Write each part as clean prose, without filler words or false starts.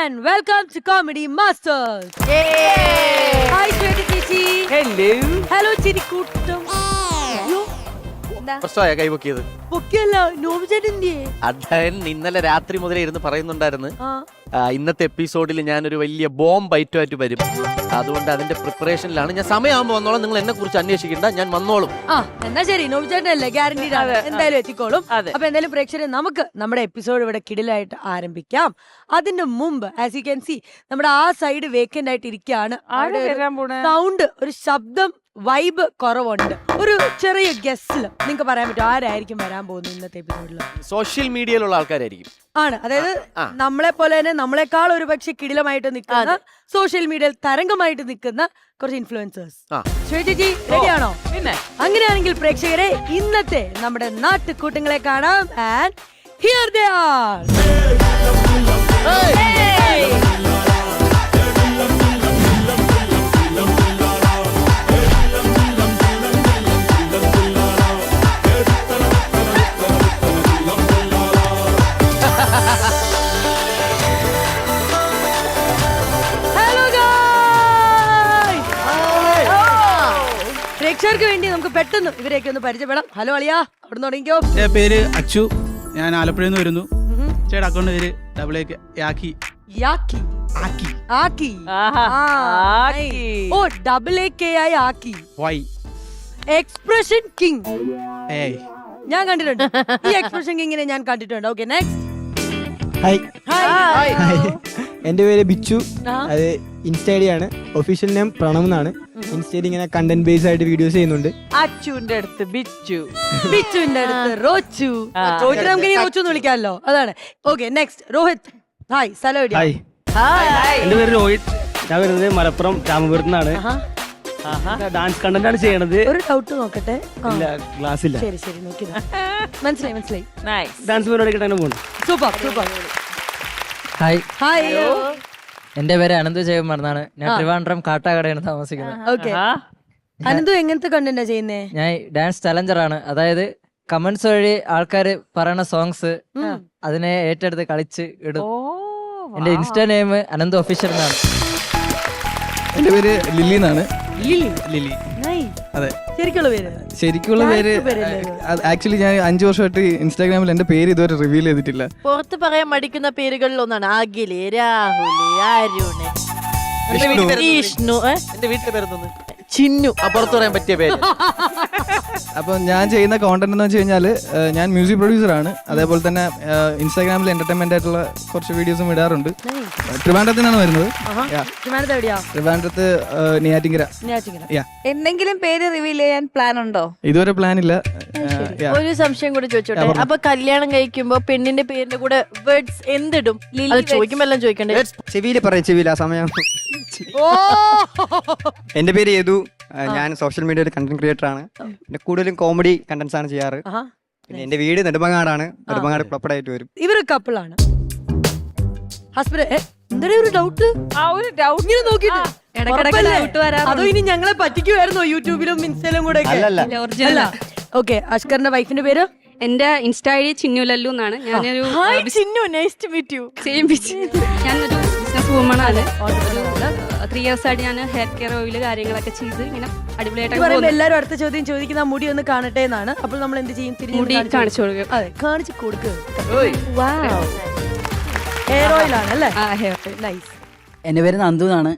and welcome to Comedy Masters. Hi, Shweta Chichi. Hello. Hello, Chirikuttam. പ്രശ്നമായ കൈപൊക്കിയത് പൊക്കിയല്ല നോബിച്ചേട്ടൻ്റെ അദ്ദേഹം ഇന്നലെ രാത്രി മുതലേ ഇരുന്ന് പറയുന്നുണ്ടായിരുന്നു ഇന്നത്തെ എപ്പിസോഡിൽ ഞാനൊരു വലിയ ബോംബ് ഐറ്റമായിട്ട് വരും, അതുകൊണ്ട് അതിന്റെ പ്രിപ്പറേഷനിലാണ്. ഞാൻ സമയമാകുമ്പോൾ വന്നോളാം, നിങ്ങൾ എന്നെ കുറിച്ച് അന്വേഷിക്കണ്ട, ഞാൻ വന്നോളും. എന്നാ ശരി, നോബിച്ചേട്ടനല്ലേ ഗ്യാരണ്ടീഡ് ആണ്, എന്തായാലും എത്തിക്കോളും. അപ്പൊ എന്തായാലും പ്രേക്ഷകരെ നമുക്ക് നമ്മുടെ എപ്പിസോഡ് ഇവിടെ കിടിലായിട്ട് ആരംഭിക്കാം. അതിന്റെ മുമ്പ് ആസ് യു ക്യാൻ സി നമ്മുടെ ആ സൈഡ് വേക്കന്റ് ആയിട്ട് ഇരിക്കുകയാണ്. സൗണ്ട് ഒരു ശബ്ദം വൈബ് കുറവുണ്ട്. ഒരു ചെറിയ ഗസ്റ്റില് നിങ്ങൾക്ക് പറയാൻ പറ്റും ആരായിരിക്കും വരാൻ പോകുന്നത് ഇന്നത്തെ എപ്പിസോഡിൽ? സോഷ്യൽ മീഡിയയിലുള്ള ആൾക്കാരായിരിക്കും ആണ്, അതായത് നമ്മളെ പോലെ തന്നെ നമ്മളെക്കാൾ ഒരു പക്ഷെ കിടിലമായിട്ട് നിൽക്കുന്ന സോഷ്യൽ മീഡിയയിൽ തരംഗമായിട്ട് നിൽക്കുന്ന കുറച്ച് ഇൻഫ്ലുവൻസേഴ്സ്. ശ്വേതജി റെഡിയാണോ? പിന്നെ അങ്ങനെയാണെങ്കിൽ പ്രേക്ഷകരെ ഇന്നത്തെ നമ്മുടെ നാട്ടുകൂട്ടങ്ങളെ കാണാം. And here they are. പ്രേക്ഷകർക്ക് വേണ്ടി നമുക്ക് പെട്ടെന്ന് ഇവരെയൊക്കെ ഒന്ന് പരിചയപ്പെടാം. ഹലോ അളിയാ, അവിടെ തുടങ്ങിക്കോ. എന്റെ പേര് അച്ചു, ഞാൻ ആലപ്പുഴയിൽ നിന്ന് വരുന്നു. ചേട്ടാ അക്കൗണ്ട് പേര് യാക്കി. ഓ AAKI ആക്കി. വൈ എക്സ്പ്രഷൻ കിങ് ഏയ് ഞാൻ കണ്ടിട്ടുണ്ട്. ഈ എക്സ്പ്രഷൻ കിങ്ങിനെ ഞാൻ കണ്ടിട്ടുണ്ട്. Okay next. ഹായ്, എന്റെ പേര് ബിച്ചു. അത് ഇൻസ്റ്റൈഡിയാണ്. ഒഫീഷ്യൽ നെയിം പ്രണവ് എന്നാണ്. ഇൻസ്റ്റയിൽ ഇങ്ങനെ കണ്ടന്റ് ബേസ്ഡ് ആയിട്ട് വീഡിയോസ് ചെയ്യുന്നുണ്ട്. അച്ചുവിന്റെ അടുത്ത് ബിച്ചുവിന്റെ അടുത്ത് റോച്ചു. നമുക്ക് ഇനി റോച്ചു എന്ന് വിളിക്കാമല്ലോ, അതാണ്. Okay next Rohit. ഹായ്, സ്ഥലം എവിടെയാ? എന്റെ പേര് രോഹിത്, ഞാൻ വരുന്നത് മലപ്പുറം രാമപുരത്ത് നിന്നാണ്. ഡാൻസ് കണ്ടന്റ് ആണ് ചെയ്യണത്. ഒരു ഡൗട്ട് നോക്കട്ടെ. ഇല്ല, ക്ലാസ് ഇല്ല. ശരി ശരി, നോക്കി മനസ്സിലായി. ഡാൻസ് പരിപാടി തന്നെ പോകുന്നു. സൂപ്പർ. ഹായ്, എന്റെ പേര് അനന്തു ജയകുമാർ എന്നാണ്. ഞാൻ ട്രിവാൻഡ്രം കാട്ടാക്കടയാണ് താമസിക്കുന്നത്. ഓക്കെ, അനന്തു എങ്ങനത്തെ കണ്ടന്റാ ചെയ്യുന്നേ? ഞാൻ ഡാൻസ് ചലഞ്ചർ ആണ്. അതായത് കമന്റ്സ് വഴി ആൾക്കാർ പറയുന്ന സോങ്സ് അതിനെ ഏറ്റെടുത്ത് കളിച്ച് ഇടും. എന്റെ ഇൻസ്റ്റാ നെയിം അനന്തു ഒഫീഷ്യൽ എന്നാണ്. എന്റെ പേര് ലില്ലി എന്നാണ്. ലില്ലി. അതെ, ശരിക്കുള്ള പേര് ആക്ച്വലി ഞാൻ 5 വർഷമായിട്ട് ഇൻസ്റ്റാഗ്രാമിൽ എന്റെ പേര് ഇതുവരെ റിവീൽ ചെയ്തിട്ടില്ല. പുറത്ത് പറയാൻ മടിക്കുന്ന പേരുകളിൽ ഒന്നാണ് അഖില്, രാഹുല്, അരുണ്, വിഷ്ണു, എന്റെ വീട്ടിലെ പേരെന്തോന്ന്? ചിന്നു. പുറത്തു പറയാൻ പറ്റിയ പേര്. അപ്പൊ ഞാൻ ചെയ്യുന്ന കോണ്ടന്റ് എന്ന് വെച്ച് കഴിഞ്ഞാല് ഞാൻ മ്യൂസിക് പ്രൊഡ്യൂസർ ആണ്. അതേപോലെ തന്നെ ഇൻസ്റ്റാഗ്രാമിൽ എന്റർടൈൻമെന്റ് ആയിട്ടുള്ള കുറച്ച് വീഡിയോസും ഇടാറുണ്ട്. ട്രിവാൻഡ്രത്തിൽ നിന്നാണ് വരുന്നത്. ട്രിവാൻഡ്രത്ത് നെയ്യാറ്റിങ്കര. എന്തെങ്കിലും പേര് റിവീൽ ചെയ്യാൻ പ്ലാൻ ഉണ്ടോ? ഇതുവരെ പ്ലാൻ ഇല്ല. ഒരു സംശയം കൂടെ ചോദിച്ചോട്ടെ. അപ്പൊ കല്യാണം കഴിക്കുമ്പോ പെണ്ണിന്റെ പേരിന്റെ കൂടെ വേർഡ്സ് എന്തിടും? ചോദിക്കുമ്പോ എല്ലാം ചോദിക്കണ്ടേ? ചെവിയില് പറയും, ചെവിയില സമയം. എന്റെ പേര് യേതു, ഞാൻ സോഷ്യൽ മീഡിയയിൽ കണ്ടന്റ് ക്രിയേറ്റർ ആണ്. പിന്നെ കൂടുതലും കോമഡി കണ്ടന്റ്സ് ആണ് ചെയ്യാറ്. പിന്നെ എന്റെ വീട് നെടുമങ്ങാടാണ്. നെടുമങ്ങാട് ക്ലബ്ബായിട്ട് വരും. ഇവര് കപ്പിളാണ്. ഹസ്ബൻഡ് ഒരു ഡൗട്ട് ഇങ്ങനെ നോക്കിട്ട് അതോ ഇനി ഞങ്ങളെ പറ്റിക്കുമായിരുന്നോ യൂട്യൂബിലും ഇൻസ്റ്റയിലും കൂടെ? ഓക്കെ, അഷ്കറിന്റെ വൈഫിന്റെ പേര്? എന്റെ ഇൻസ്റ്റാ ഐഡി ചിന്നു ലല്ലു എന്നാണ്. ഞാനൊരു ഞാനൊരു ബിസിനസ് വുമൺ ആണ്. 3 years ആയിട്ട് ഞാൻ ഹെയർ കെയർ ഓയിൽ കാര്യങ്ങളൊക്കെ ചെയ്ത് ഇങ്ങനെ അടിപൊളിയായിട്ട്. എല്ലാരും അടുത്ത ചോദ്യം ചോദിക്കുന്ന മുടി ഒന്ന് കാണട്ടെ എന്നാണ്. അപ്പോൾ നമ്മൾ എന്ത് ചെയ്യും? മുടി കാണിച്ചു കൊടുക്കും. അതെ, കാണിച്ചു കൊടുക്കുക. ഹെയർ ഓയിൽ ആണ് അല്ലേ? Hair oil. നൈസ്. എന്റെ പേര് നന്ദു എന്നാണ്.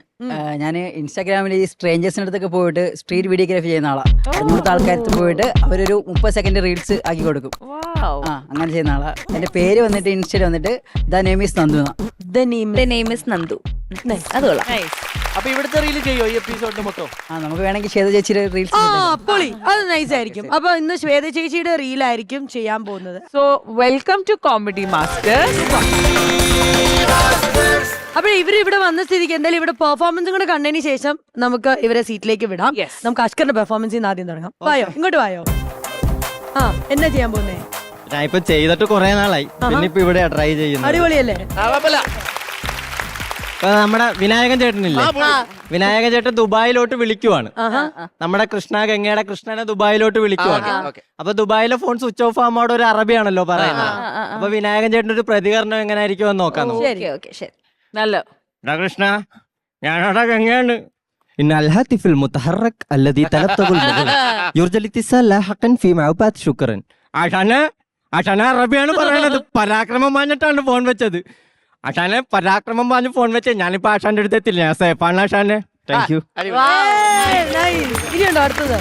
ഞാൻ ഇൻസ്റ്റാഗ്രാമിൽ ഈ സ്ട്രേഞ്ചേഴ്സിന്റെ അടുത്തൊക്കെ പോയിട്ട് സ്ട്രീറ്റ് വീഡിയോഗ്രാഫി ചെയ്യുന്ന ആളാണ്. അടുത്ത ആൾക്കാർക്ക് പോയിട്ട് അവരൊരു 30 സെക്കൻഡ് റീൽസ് ആക്കി കൊടുക്കും. അങ്ങനെ ചെയ്യുന്ന ആളാ. എന്റെ പേര് വന്നിട്ട് ഇൻസ്റ്റയിൽ വന്നിട്ട് the name is Nandu. Nandu. അത് കൊള്ളാം. അപ്പൊ ഇവിടുത്തെ റീൽ ചെയ്യോ ഈ എപ്പിസോഡിന് മൊത്തം? നമുക്ക് വേണമെങ്കിൽ ശ്വേത ചേച്ചിയുടെ റീൽസ്. പൊളി, അത് നൈസ് ആയിരിക്കും. അപ്പൊ ഇന്ന് ശ്വേത ചേച്ചിയുടെ റീലായിരിക്കും ചെയ്യാൻ പോകുന്നത്. So welcome to comedy masters. അപ്പൊ ഇവര് ഇവിടെ വന്ന സ്ഥിതിക്ക് എന്തായാലും ഇവിടെ പെർഫോമൻസും കൂടെ കണ്ടതിന് ശേഷം നമുക്ക് ഇവരെ സീറ്റിലേക്ക് വിടാം. നമുക്ക് അഷ്കറിന്റെ പെർഫോമൻസിൽ ആദ്യം തുടങ്ങാം. വായോ, ഇങ്ങോട്ട് വായോ. എന്നാ ചെയ്യാൻ പോകുന്നേ? ഞാൻ ഇപ്പൊ ചെയ്തിട്ട് കുറെ നാളായി. പിന്നെ ഇപ്പൊ ഇവിടെ ട്രൈ ചെയ്യുന്നു. അടിപൊളിയല്ലേ? നമ്മുടെ വിനായകൻ ചേട്ടനില്ലേ? വിനായകൻ ചേട്ടൻ ദുബായിലോട്ട് വിളിക്കുവാണ്. നമ്മുടെ ഗംഗയുടെ കൃഷ്ണനെ ദുബായിലോട്ട് വിളിക്കുവാണ്. അപ്പൊ ദുബായിലെ ഫോൺ സ്വിച്ച് ഓഫ് ആകുമ്പോൾ അവിടെ ഒരു അറബിയാണല്ലോ പറയുന്നത്. അപ്പൊ വിനായകൻ ചേട്ടന്റെ ഒരു പ്രതികരണം എങ്ങനെ ആയിരിക്കും എന്ന് നോക്കാം. നല്ല കൃഷ്ണ ഞാനവിടെ ഗംഗയാണ് إن الهاتف المتحرك الذي طلبته المغرب يرجى الاتصال لاحقا في معوبات شكرا ആശാനെ അറബിയാണ് പറയണത്. പരാക്രമം പറഞ്ഞിട്ടാണ് ഫോൺ വെച്ചത്. ആശാനെ പരാക്രമം പറഞ്ഞ് ഫോൺ വെച്ചത്. ഞാനിപ്പോ ആശാന്റെ അടുത്ത് എത്തില്ല. ഞാൻ സേഫാണ് ആശാനെ. Thank you. ഇനിയുണ്ടോ അടുത്തത്?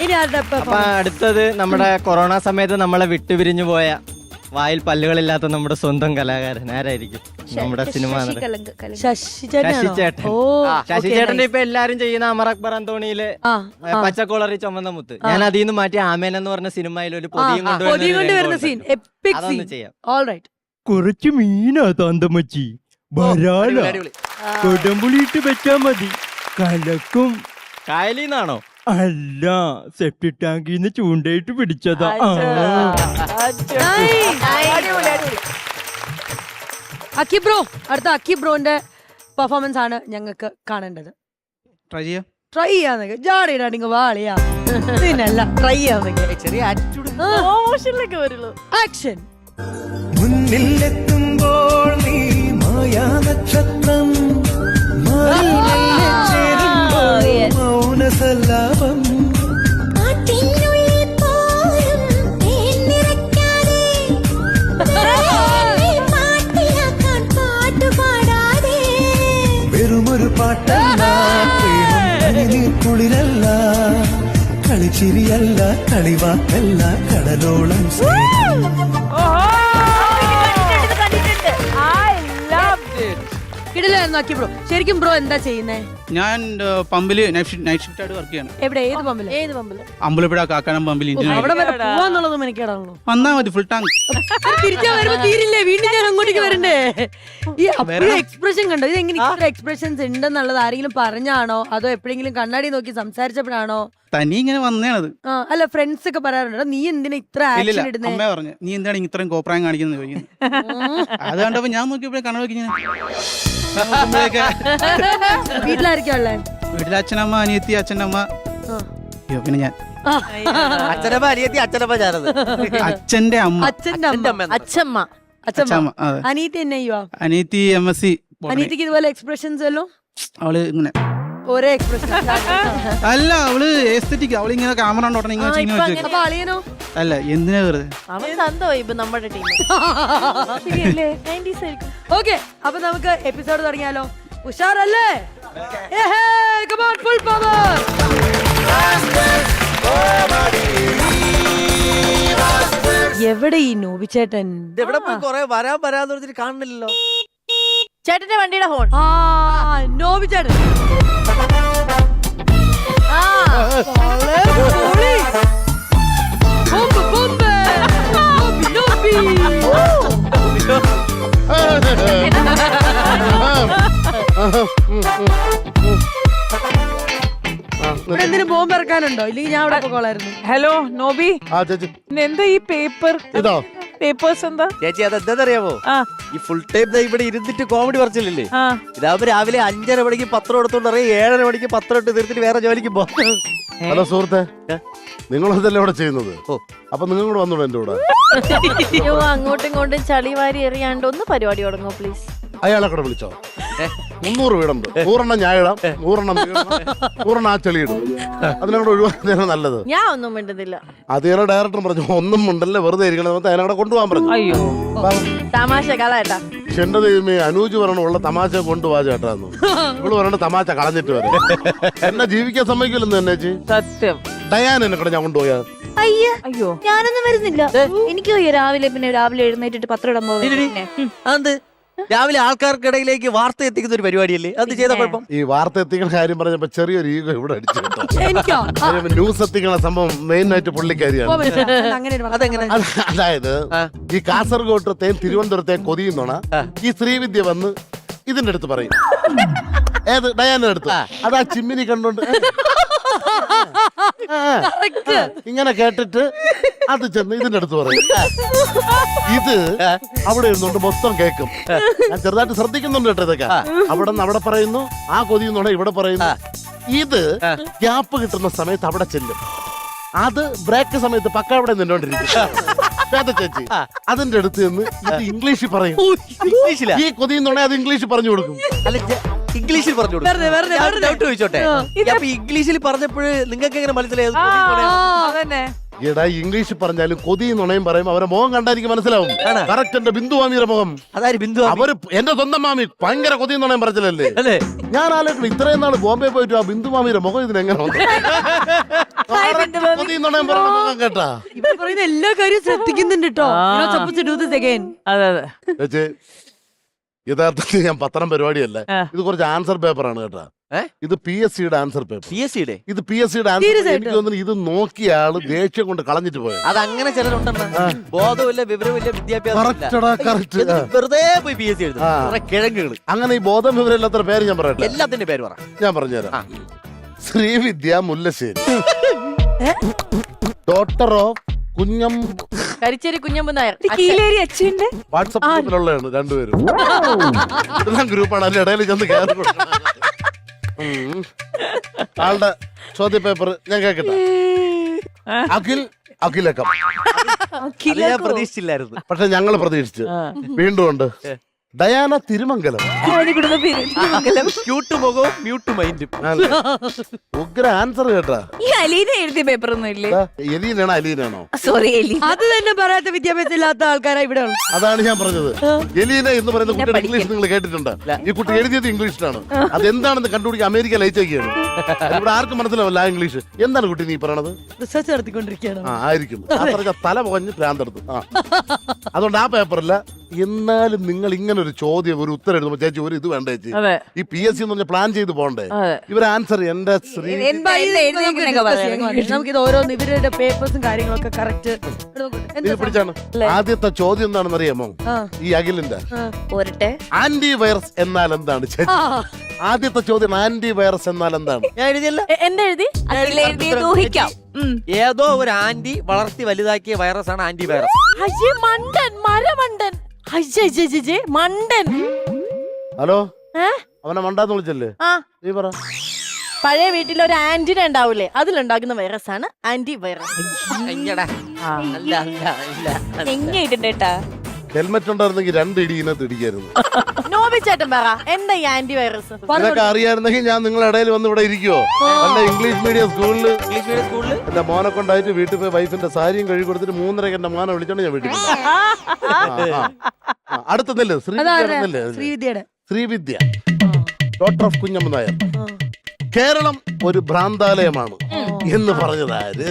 ഇനി ആരുടെ അപ്പൊ അടുത്തത് നമ്മുടെ കൊറോണ സമയത്ത് നമ്മളെ വിട്ടുപിരിഞ്ഞു പോയ വായിൽ പല്ലുകളില്ലാത്ത നമ്മുടെ സ്വന്തം കലാകാരൻ ആരായിരിക്കും? നമ്മുടെ സിനിമ ശശി ചേട്ടൻ? ഓ ശശി ചേട്ടന്റെ ഇപ്പൊ എല്ലാരും ചെയ്യുന്ന അമർ അക്ബർ അന്തോണിയിലെ പച്ചക്കോളറി ചുമന്ന മുത്ത്. ഞാൻ അതിൽ നിന്ന് മാറ്റി ആമേൻ എന്ന് പറഞ്ഞ സിനിമയിൽ ഒരു പൊതിയും കൊണ്ടുവരുന്ന സീൻ, എപ്പിക് സീൻ. ചെയ്യാം. ഓൾറൈറ്റ്. കുറച്ച് മീനാ താന്തമ്മച്ചി, വരാല കൊടംപുളിയിട്ട് വെച്ചാ മതി, കലക്കും. കായലിന്നാണോ? അല്ല, സെപ്റ്റി ടാങ്കിന്ന് ചൂണ്ടയിട്ട് പിടിച്ചതാ. അക്കി ബ്രോ, അടുത്ത അക്കി ബ്രോന്റെ പെർഫോമൻസ് ആണ് ഞങ്ങൾക്ക് കാണേണ്ടത്. ട്രൈ ചെയ്യാന്നൊക്കെ ജാടിയിടാ നിങ്ങൾ വാളിയാ പിന്നല്ല ട്രൈ ചെയ്യാന്നൊക്കെ ചെറിയ ആറ്റിറ്റ്യൂഡ്. ആക്ഷൻ. മുന്നിലെത്തുമ്പോൾ നീ മായാ നക്ഷത്രം, മൗനസല്ലാപം, വെറുമൊരു പാട്ടല്ല, കുളിരല്ല, കളിച്ചിരിയല്ല, കളിവാക്കല്ല, കടലോളം കിടിലായിരുന്നു അക്കി ബ്രോ. ശരിക്കും ബ്രോ എന്താ ചെയ്യുന്നേ? ഞാൻ പമ്പില് നൈറ്റ് ഷിഫ്റ്റ് ആയിട്ട് വർക്ക് ചെയ്യണം. എവിടെ? ഏത് പമ്പില്? അമ്പലപ്പുഴ കാക്കാനം പമ്പിൽ അവിടെ വരെ പോവാന്നുള്ളതും എനിക്കാണല്ലോ. വന്നാ മതി, ഫുൾ ടാങ്ക്. തിരിച്ചാ വരുമ്പോ തീരില്ലേ? വീണ്ടും ഞാൻ അങ്ങോട്ടേക്ക് വരണ്ടേ? ഈ അപ്പോഴും എക്സ്പ്രഷൻ കണ്ടോ? ഇത് എങ്ങനെ ഇത്ര എക്സ്പ്രഷൻസ് ഉണ്ടെന്നുള്ളത് ആരെങ്കിലും പറഞ്ഞാണോ അതോ എപ്പോഴെങ്കിലും കണ്ണാടി നോക്കി സംസാരിച്ചപ്പോഴാണോ? തനി ഇങ്ങനെ വന്നേണത്. അല്ല, ഫ്രണ്ട്സ് ഒക്കെ പറയാറുണ്ടോ നീ എന്തിനാ ഇത്ര ആക്ഷൻ ഇടുന്നേ? അമ്മ പറഞ്ഞു, നീ എന്താണ് ഇത്രയും കോപ്രായം കാണിക്കുന്നത് ചോദിക്കുന്നത്. അത് കണ്ടപ്പോ ഞാൻ നോക്കിയപ്പോഴേ കണ്ണ നോക്കി വീട്ടിലായിരിക്കും ഉള്ളേ? വീട്ടിലെ അച്ഛനമ്മ, അനിയത്തി, അച്ഛനമ്മ, പിന്നെ ഞാൻ. അച്ഛനമ്മ അനിയത്തി, അച്ഛനമ്മ ഞാനത്. അച്ഛന്റെ അമ്മ, അച്ഛന്റെ അമ്മ, അച്ഛമ്മ, അച്ഛമ്മ. അനിയത്തി എന്നെ ചെയ്യുവാ? അനിയത്തി MSc. അനിയത്തിക്ക് ഇതുപോലെ എക്സ്പ്രഷൻസ് വല്ലോ? അവള് ഇങ്ങനെ ഒരേ എക്സ്പ്രഷൻ അല്ല, അവള് എസ്തെറ്റിക്. അവള് ഇങ്ങനെ ക്യാമറ അപ്പൊ അളിയനോ? അല്ല, എന്തിനാ വെറുതെ. നമ്മുടെ ടീം. ഓക്കെ, അപ്പൊ നമുക്ക് എപ്പിസോഡ് തുടങ്ങിയാലോ? ഉഷാറല്ലേ? Full power. എവിടെ ഈ നോബി ചേട്ടൻ? എവിടെ പോയി? കൊറേ വരാന്ന് പറഞ്ഞിട്ട് കാണുന്നില്ലല്ലോ. ചേട്ടന്റെ വണ്ടിയുടെ ഹോൺ. നോബി ചേട്ടൻ. എന്തിനു ബോംബ് ഇറക്കാനുണ്ടോ? ഇല്ലെങ്കിൽ ഞാൻ അവിടെ പോകോളായിരുന്നു. ഹലോ നോബി, എന്താ ഈ പേപ്പർ? ഇതോ പേപ്പേഴ്സ് എന്താ ചേച്ചി? അതെന്താന്നറിയാമോ? ഈ ഫുൾ ടൈം ഇവിടെ ഇരുന്നിട്ട് കോമഡി പറച്ചില്ലേ? ഇതാവുമ്പോ രാവിലെ 5:30 മണിക്ക് പത്രം എടുത്തോണ്ട് അറിയാം, 7:30 മണിക്ക് പത്രം എടുത്ത് തീർത്തിട്ട് വേറെ ജോലിക്ക് പോകും. ഹലോ സുഹൃത്തെ, നിങ്ങളതല്ലേ ഇവിടെ ചെയ്യുന്നത്? അപ്പൊ നിങ്ങൾ കൂടെ വന്നോളൂ എന്റെ കൂടെ. അങ്ങോട്ടും ഇങ്ങോട്ടും ചളി വാരി എറിയാണ്ട് ഒന്ന് പരിപാടി തുടങ്ങോ പ്ലീസ്. അയാളെ കൂടെ വിളിച്ചോ. 300 വീടുണ്ട്, 100 ഞാൻ ഇടാം, 100 ആ ചെളിയിടും. അതിനോട് ഒഴിവാക്കുന്നതാണ് നല്ലത്. ഞാൻ ഒന്നും മിണ്ടുന്നില്ല. അത് ഞാൻ ഡയറക്ടർ പറഞ്ഞു, ഒന്നും ഉണ്ടല്ലേ വെറുതെ ഇരിക്കണം, അതിനവിടെ കൊണ്ടുപോകാൻ പറഞ്ഞു. അയ്യോ തമാശ കളയട്ടാ. എന്റെ ദൈവമേ, അനൂജ് പറയണ ഉള്ള തമാശ കൊണ്ടുപോവാ ചേട്ടാന്ന്. ഇവള് പറയണ തമാശ കളഞ്ഞിട്ട് വരാം. എന്നെ ജീവിക്കാൻ സമ്മതിക്കില്ലെന്ന് തന്നെ ചേച്ചി. സത്യം. ഡയാൻ എന്നെ കൂടെ ഞാൻ കൊണ്ടുപോയാ. അയ്യോ ഞാനൊന്നും വരുന്നില്ല. എനിക്ക് രാവിലെ എഴുന്നേറ്റിട്ട് പത്രം ഇടാൻ പോകും. രാവിലെ ആൾക്കാർക്കിടയിലേക്ക് വാർത്ത എത്തിക്കുന്ന ഒരു പരിപാടിയല്ലേ അത്? ചെയ്ത കുഴപ്പം. ഈ വാർത്ത എത്തിക്കുന്ന കാര്യം പറഞ്ഞപ്പോ ചെറിയൊരു ഈഗോ ഇവിടെ അടിച്ചു കേട്ടോ. ന്യൂസ് എത്തിക്കുന്ന സംഭവം മെയിൻ ആയിട്ട് പുള്ളിക്കാരിയാണ്. അതായത് ഈ കാസർഗോട്ടത്തെയും തിരുവനന്തപുരത്തെയും കൊതിയുന്നോണ ഈ ശ്രീവിദ്യ വന്ന് ഇതിന്റെ അടുത്ത് പറയും. ഏത്? ഡയാന്റെ അടുത്ത്. അതാ ചിമ്മിനി കണ്ടോണ്ട് ഇങ്ങനെ കേട്ടിട്ട് അത് ചെന്ന് ഇതിന്റെ അടുത്ത് പറയും. ഇത് അവിടെ ഇരുന്നുകൊണ്ട് മൊത്തം കേൾക്കും. ഞാൻ ചെറുതായിട്ട് ശ്രദ്ധിക്കുന്നുണ്ട് കേട്ടോ ഇതൊക്കെ. അവിടെ നിന്ന് അവിടെ പറയുന്നു, ആ കൊതിയുന്നോടെ ഇവിടെ പറയുന്നു. ഇത് ഗ്യാപ്പ് കിട്ടുന്ന സമയത്ത് അവിടെ ചെല്ലും. അത് ബ്രേക്ക് സമയത്ത് പക്ക അവിടെ നിന്നോണ്ടിരിക്കും. ശ്വേത ചേച്ചി അതിന്റെ അടുത്ത് നിന്ന് ഇത് ഇംഗ്ലീഷിൽ പറയും. ഇംഗ്ലീഷിലാ? ഈ കൊതിയെന്നുണ്ടെ അത് ഇംഗ്ലീഷിൽ പറഞ്ഞു കൊടുക്കും. അല്ല ഇംഗ്ലീഷിൽ പറഞ്ഞു ഡൗട്ട് ചോദിച്ചോട്ടെ. അപ്പൊ ഇംഗ്ലീഷിൽ പറഞ്ഞപ്പോൾ നിങ്ങൾക്ക് എങ്ങനെ മനസ്സിലായത്? അതന്നെ എടാ ഇംഗ്ലീഷിൽ പറഞ്ഞാലും കൊതി നുണയും പറയും. അവരെ മുഖം കണ്ടാൽ എനിക്ക് മനസ്സിലാവും. കറക്റ്റ് എന്റെ ബിന്ദു മാമിയുടെ മുഖം. അതായത് ബിന്ദു അവര് എന്റെ സ്വന്തം മാമി ഭയങ്കര കൊതി നുണയും പറച്ചില്ലല്ലേ. അല്ലേ? ഞാൻ ആലോചിക്കണം ഇത്രയും നാള് ബോംബെ പോയിട്ട് ആ ബിന്ദു മാമിയുടെ മുഖം ഇതിനെങ്ങനെ വന്നു? കൊതി നുണയും പറയുന്ന മുഖം കേട്ടാ. ഇവര് പറയുന്ന എല്ലാ കാര്യവും ശ്രദ്ധിക്കുന്നുണ്ട് കേട്ടോ. അതെ അതെ ചേച്ചി യഥാർത്ഥത്തിൽ ഞാൻ പത്രം പരിപാടിയല്ല, ഇത് കുറച്ച് ആൻസർ പേപ്പർ ആണ് കേട്ടാ. ഇത് PSCയുടെ ആൻസർ പേപ്പർ. PSCയുടെ ഇത് PSCയുടെ ആൻസർ. എനിക്ക് തോന്നുന്നു ഇത് നോക്കിയ ആള് ദേഷ്യം കൊണ്ട് കളഞ്ഞിട്ട് പോയത്. അത് അങ്ങനെ ചിലരുണ്ടെന്ന്. ബോധമില്ല, വിവരമില്ല, വിദ്യാഭ്യാസം വെറുതെ പോയി PSC എഴുതും കിഴങ്ങുകള്. അങ്ങനെ ഈ ബോധം വിവരമില്ലാത്ത പേര് ഞാൻ പറയട്ടെ. എല്ലാത്തിന്റെ പേര് പറ. ഞാൻ പറഞ്ഞുതരാം. Sreevidya Mullassery, doctor of Kunjam Karicheri Kunjambu Nair. WhatsApp ഗ്രൂപ്പിലുള്ളതാണ് രണ്ടുപേരും. ഇതെല്ലാം ഗ്രൂപ്പാണ്. അതിന്റെ ഇടയിൽ ചെന്ന് കയറി കൊടുക്കണം. ആളുടെ ചോദ്യ പേപ്പർ ഞാൻ കേക്കട്ടെ. അഖിലക്കം. ഞാൻ പ്രതീക്ഷിച്ചില്ലായിരുന്നു. പക്ഷെ ഞങ്ങൾ പ്രതീക്ഷിച്ചു. വീണ്ടും ഉണ്ട് ഡയാന തിരുമംഗലം. ക്യൂട്ട് മുഖവും മ്യൂട്ട് മൈൻഡും. ഉഗ്ര ആൻസർ കേട്ടാ. ഈ അലീന എഴുതിയ പേപ്പർ ഒന്നും ഇല്ലേ? എലീനാണോ അലീനാണോ? സോറി എലി. അത് തന്നെ പറയാത്ത വിദ്യാഭ്യാസം ഇല്ലാത്ത ആൾക്കാരാ ഇവിടെ ഉള്ളത്. അതാണ് ഞാൻ പറഞ്ഞത്. എലീന എന്ന് പറയുന്ന കുട്ടിയുടെ ഇംഗ്ലീഷ് നിങ്ങൾ കേട്ടിട്ടുണ്ട്. ഈ കുട്ടി എഴുതിയത് ഇംഗ്ലീഷിലാണ്. അതെന്താണെന്ന് കണ്ടുപിടിക്കാൻ അമേരിക്ക അയച്ചേക്കാണ്. ഇവിടെ ആർക്കും മനസ്സിലാവില്ല ആ ഇംഗ്ലീഷ്. എന്താണ് കുട്ടി നീ പറയണത്? റിസർച്ച് നടത്തിക്കൊണ്ടിരിക്കുകയാണ്. ആയിരിക്കും. തല പുകഞ്ഞ് ഭ്രാന്തെടുത്തു. അതുകൊണ്ട് ആ പേപ്പറില്ല. എന്നാലും നിങ്ങൾ ഇങ്ങനെ ഒരു ചോദ്യം ഒരു ഉത്തരം എഴുതുമ്പോ ചേച്ചി ഒരു ഇത് വേണ്ട ചേച്ചി. ഈ PSC എന്ന് പറഞ്ഞ പ്ലാൻ ചെയ്ത് പോണ്ടേ. ഇവർ ആൻസർ എന്റെ നമുക്കിത് ഓരോന്ന് ഇവരുടെ പേപ്പേഴ്സും കാര്യങ്ങളൊക്കെ കറക്റ്റ് പിടിച്ചാണ്. ആദ്യത്തെ ചോദ്യം എന്താണെന്ന് അറിയാമോ? ഈ അഖിലിന്റെ ആന്റി വൈറസ് എന്നാൽ എന്താണ് ചേച്ചി? ആദ്യത്തെ ചോദ്യം ആന്റി വൈറസ് എന്നാൽ എന്താണ്? ഞാൻ എഴുതിയല്ല. എന്താ എഴുതി? ഏതോ ഒരു ആന്റി വളർത്തി വലുതാക്കിയ വൈറസ് ആണ് ആന്റി വൈറസ്. മണ്ടൻ മരമണ്ടൻ മണ്ടൻ. ഹലോ, അവനെ മണ്ടാന്ന് വിളിച്ചല്ലേ? നീ പറ. പഴയ വീട്ടിൽ ഒരു ആന്റിന ഉണ്ടാവൂലേ, അതിലുണ്ടാക്കുന്ന വൈറസ് ആണ് ആന്റി വൈറസ്. എങ്ങനെയാ ഹെൽമെറ്റ് ഉണ്ടായിരുന്നെങ്കിൽ 2 ഇടി ഇതിനകത്ത് ഇടിക്കായിരുന്നു. നോബിച്ചേട്ടൻ പറ എന്താ ഈ ആന്റി വൈറസ്? ഇതൊക്കെ അറിയായിരുന്നെങ്കിൽ ഞാൻ നിങ്ങളുടെ ഇടയിൽ വന്ന് ഇവിടെ ഇരിക്കുവോ? അല്ല ഇംഗ്ലീഷ് മീഡിയം സ്കൂളില് എന്റെ മോനെ കൊണ്ടായിട്ട് വീട്ടിൽ പോയി വൈഫിന്റെ സാരിയും കഴുകി കൊടുത്തിട്ട് 3:30 എന്റെ മോനെ വിളിച്ചോണ്ട് ഞാൻ വീട്ടിൽ അടുത്തല്ലേ ശ്രീവിദ്യ ഡോക്ടർ ഓഫ് കുഞ്ഞമ്മ നായർ. കേരളം ഒരു ഭ്രാന്താലയമാണ് എന്ന് പറഞ്ഞതാര്?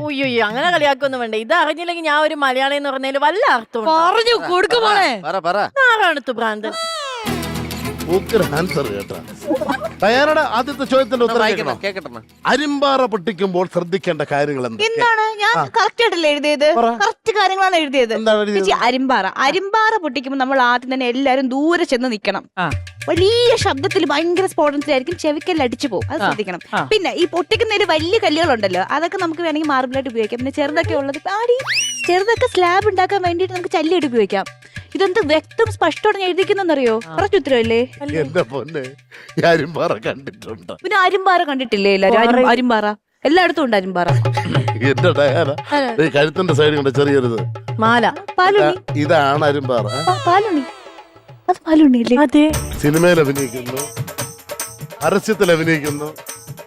ഉയ്യോ അങ്ങനെ കളിയാക്കൊന്നും വേണ്ട. ഇത് അറിഞ്ഞില്ലെങ്കിൽ ഞാൻ ഒരു മലയാളി എന്ന് പറഞ്ഞതിൽ വല്ല അർത്ഥം പറഞ്ഞു കൊടുക്കുമോളെ. ആരാണ് ഭ്രാന്തൻ? ആൻസർ കേട്ടാ. തയ്യാറോടെ ആദ്യത്തെ ചോദ്യത്തിന്റെ ഉത്തരം കേൾക്കണം. അരിമ്പാറ പൊട്ടിക്കുമ്പോൾ ശ്രദ്ധിക്കേണ്ട കാര്യങ്ങൾ എന്താണ്? ഞാൻ കറക്റ്റ് ആയിട്ടല്ലേ എഴുതിയത്? കറക്റ്റ് കാര്യങ്ങളാണ് എഴുതിയത്. അരിമ്പാറ പൊട്ടിക്കുമ്പോൾ നമ്മൾ ആദ്യം തന്നെ എല്ലാരും ദൂരെ ചെന്ന് നിക്കണം. വലിയ ശബ്ദത്തിൽ ഭയങ്കര സ്ഫോടനത്തിലായിരിക്കും, ചെവിക്കെല്ലാം അടിച്ചു പോകും. അത് ശ്രദ്ധിക്കണം. പിന്നെ ഈ പൊട്ടിക്കുന്ന ഒരു വലിയ കല്ലുകളുണ്ടല്ലോ, അതൊക്കെ നമുക്ക് വേണമെങ്കിൽ മാർബിളായിട്ട് ഉപയോഗിക്കാം. പിന്നെ ചെറുതൊക്കെ ഉള്ളത് ചെറുതൊക്കെ സ്ലാബ് ഉണ്ടാക്കാൻ വേണ്ടിയിട്ട് നമുക്ക് ചല്ലിയിട്ട് ഉപയോഗിക്കാം. ഇതെന്ത് വ്യക്തം സ്പഷ്ടമാണ് ഞാൻ എഴുതിക്കുന്നറിയോ? കുറച്ച് ഉത്തരവല്ലേ? എന്റെ പൊന്നെ, അരിമ്പാറ കണ്ടിട്ടുണ്ട്. പിന്നെ അരിമ്പാറ കണ്ടിട്ടില്ലേ എല്ലാരും? അരിമ്പാറ എല്ലായിടത്തും ഉണ്ട് അരിമ്പാറ. എന്റെ ഡയാന കഴുത്തിന്റെ സൈഡിൽ കൊണ്ട് ചെറിയൊരു മാല. ഇതാണ് അരിമ്പാറ. പാലുണ്ണി. അത് പാലുണ്ണിയല്ലേ? അതെ. സിനിമയിൽ അഭിനയിക്കുന്നു, പരസ്യത്തിൽ അഭിനയിക്കുന്നു.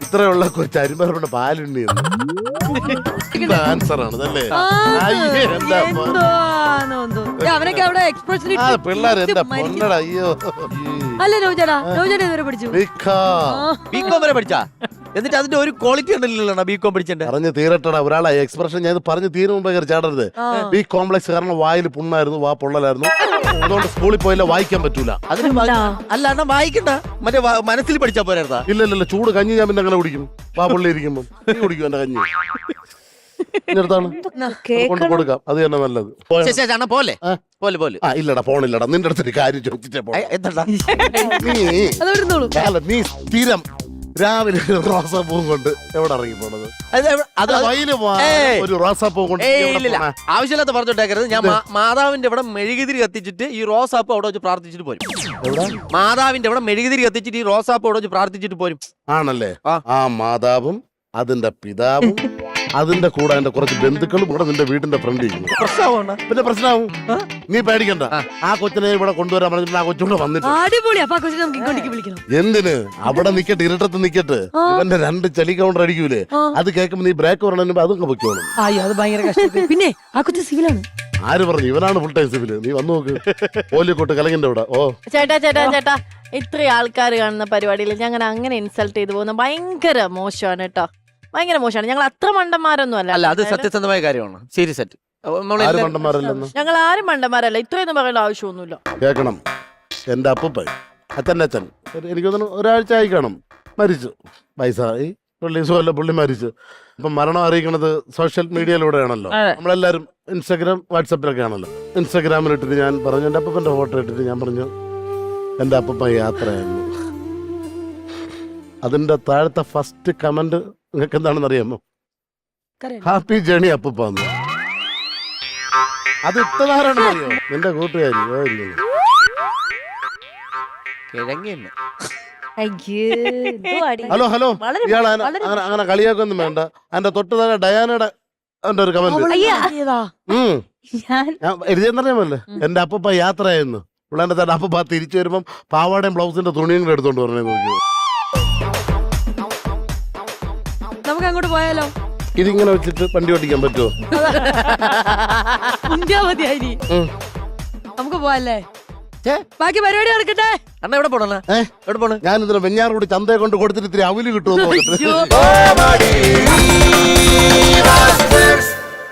ഇത്രയുള്ള കൊച്ചു അരിമ്പാറയുടെ പാലുണ്ണി ആൻസർ ആണ് അല്ലേ? അവനൊക്കെ അവിടെ എക്സ്പ്രഷൻ പിള്ളേരെന്താ പൊന്നട. അയ്യോ അല്ല രോജന ഇതുവരെ പഠിച്ചു. ബികോം വരെ പഠിച്ചാ? എന്നിട്ട് അതിന്റെ ഒരു ക്വാളിറ്റി ഉണ്ടല്ലോ ബികോം പഠിച്ചിട്ട്. പറഞ്ഞു തീരട്ടടാ ഒരാളെ എക്സ്പ്രഷൻ. ഞാൻ പറഞ്ഞു തീരും മുമ്പേ കയറി ചാടരുത്. ബി കോംപ്ലക്സ് കാരണം വായിൽ പുണ്ണായിരുന്നു, വാ പൊള്ളലായിരുന്നു. അതുകൊണ്ട് സ്കൂളിൽ പോയില്ല, വായിക്കാൻ പറ്റൂല. അതിന് അല്ല എന്നാ വായിക്കണ്ട, മറ്റേ മനസ്സിൽ പഠിച്ചാ പോരാ? ഇല്ലല്ലോ, ചൂട് കഞ്ഞി ഞാൻ പിന്നെ അങ്ങനെ കുടിക്കും. വാ പൊള്ളി ഇരിക്കുമ്പോ നീ കുടിക്കും എന്റെ കഞ്ഞി. കൊണ്ട് കൊടുക്കാം, അത് തന്നെ നല്ലത്. പോലെ പോലെ പോലെ ഇല്ലടാ പോണില്ലടാ, നിന്റെ അടുത്തൊരു കാര്യം ചോദിച്ചിട്ടേ പോ. നീ സ്ഥിരം രാവിലെ റോസാപ്പൂവും കൊണ്ട് എവിടെ ഇറങ്ങി പോണത്? ഒരു റോസാപ്പൂ കൊണ്ട് ആവശ്യമില്ലാത്ത പറഞ്ഞോട്ടേക്കരുത്. ഞാൻ മാതാവിന്റെ ഇവിടെ മെഴുകുതിരി കത്തിച്ചിട്ട് ഈ റോസാപ്പ് അവിടെ വെച്ച് പ്രാർത്ഥിച്ചിട്ട് പോരും. മാതാവിന്റെ ഇവിടെ മെഴുകുതിരി കത്തിച്ചിട്ട് ഈ റോസാപ്പ് അവിടെ വെച്ച് പ്രാർത്ഥിച്ചിട്ട് പോരും. ആണല്ലേ? ആ മാതാവും അതിന്റെ പിതാവും അതിന്റെ കൂടെ എന്റെ കുറച്ച് ബന്ധുക്കളും കൂടെ നിന്റെ വീടിന്റെ ഫ്രണ്ട് ഇരിക്കുന്നു. പ്രശ്നമാവണ്ട. പിന്നെ പ്രശ്നമാവും. നീ പേടിക്കണ്ട. ആ കൊച്ചിനെ ഇവിടെ കൊണ്ടുവരാൻ പറഞ്ഞിട്ട് ആ കൊച്ചുകൂടെ വന്നിട്ട് അടിപൊളി. അപ്പൊ ആ കൊച്ചിനെ നമുക്ക് ഇങ്ങോട്ടേക്ക് വിളിക്കണം. എന്തിന് അവിടെ നിക്കട്ടെ, ഇരുട്ടത്ത് നിക്കട്ടെ. ഇവന്റെ 2 ചലി കൗണ്ടർ അടിക്കൂലേ, അത് കേൾക്കുമ്പോ നീ ബ്രേക്ക് പറഞ്ഞ അതൊക്കെ പൊയ്ക്കോളും. അയ്യോ അത് ഭയങ്കര കഷ്ടം. പിന്നെ ആ കൊച്ചു സിവിലാണ്. ആര് പറഞ്ഞു? ഇവനാണ് ഫുൾ ടൈം സിവില്. നീ വന്നു നോക്ക്. ഓലിക്കോട്ട് കലങ്ങിന്റെ ഇവിടെ. ഓ ചേട്ടാ ഇത്രയും ആൾക്കാർ കാണുന്ന പരിപാടിയിൽ ഞങ്ങൾ അങ്ങനെ ഇൻസൾട്ട് ചെയ്തു പോകുന്ന ഭയങ്കര മോശമാണ് കേട്ടോ. ഭയങ്കര മോശമാണ്. ഞങ്ങൾ അത്ര മണ്ടന്മാരൊന്നും അല്ല, അല്ല. അത് സത്യസന്ധമായ കാര്യമാണ്. സീരിയസ് ആയിട്ട് ആര് മണ്ടന്മാരല്ലെന്ന് ഞങ്ങൾ ആരും മണ്ടന്മാരല്ല. ഇത്രയൊന്നും പറയേണ്ട ആവശ്യമൊന്നുമില്ല. കേക്കണം. എന്റെ അപ്പൂപ്പൻ അച്ഛൻ്റെ അച്ഛൻ എനിക്ക് തോന്നുന്നു ഒരാഴ്ച ആയി കാണും, മരിച്ചു. വയസ്സായി റിലീസുമല്ല, പുള്ളി മരിച്ചു. ഇപ്പം മരണം അറിയിക്കണത് സോഷ്യൽ മീഡിയയിലൂടെയാണല്ലോ. നമ്മളെല്ലാവരും ഇൻസ്റ്റാഗ്രാം വാട്സപ്പിലൊക്കെ ആണല്ലോ. ഇൻസ്റ്റാഗ്രാമിൽ ഇട്ടിട്ട് ഞാൻ പറഞ്ഞു, എൻ്റെ അപ്പൂപ്പൻ്റെ ഫോട്ടോ ഇട്ടിട്ട് ഞാൻ പറഞ്ഞു എൻ്റെ അപ്പൂപ്പൻ യാത്രയായിരുന്നു. അതിൻ്റെ താഴത്തെ ഫസ്റ്റ് കമന്റ് നിങ്ങൾക്ക് എന്താണെന്ന് അറിയാമോ? ഹാപ്പി ജേണി അപ്പൂപ്പാന്ന്. അത് ഇട്ടതാരാണെന്ന് അറിയോ? നിന്റെ കൂട്ടുകാരി. ഓ ഇല്ല, കിഴങ്ങിന്ന്. ഹലോ ഹലോ, ഇയാൾ അങ്ങനെ കളിയാക്കൊന്നും വേണ്ട. അതിന്റെ തൊട്ട് താഴെ ഡയാനയുടെ അതിന്റെ ഒരു കമന്റ് ഞാൻ എഴുതിയെന്നറിയാമല്ലേ, എന്റെ അപ്പൂപ്പ യാത്രയായിരുന്നു. പിള്ളേന്റെ തന്റെ അപ്പൂപ്പ തിരിച്ചു വരുമ്പം പാവാടയും ബ്ലൗസിന്റെ തുണിയും കൂടെ എടുത്തോണ്ട് പറഞ്ഞേ നോക്കി. നമുക്ക് അങ്ങോട്ട് പോയാലോ? ഇതിങ്ങനെ വെച്ചിട്ട് വണ്ടി ഓടിക്കാൻ പറ്റുമോ? മതിയായി. നമുക്ക് പോവാല്ലേ? ബാക്കി പരിപാടി നടക്കട്ടെ. അണ്ണ എവിടെ പോണ? എവിടെ പോണ? ഞാൻ ഇതിന് വെഞ്ഞാറൂടി ചന്തയെ കൊണ്ട് കൊടുത്തിട്ട് ഇത്തിരി അവല് കിട്ടുമെന്ന് നോക്കിട്ട്.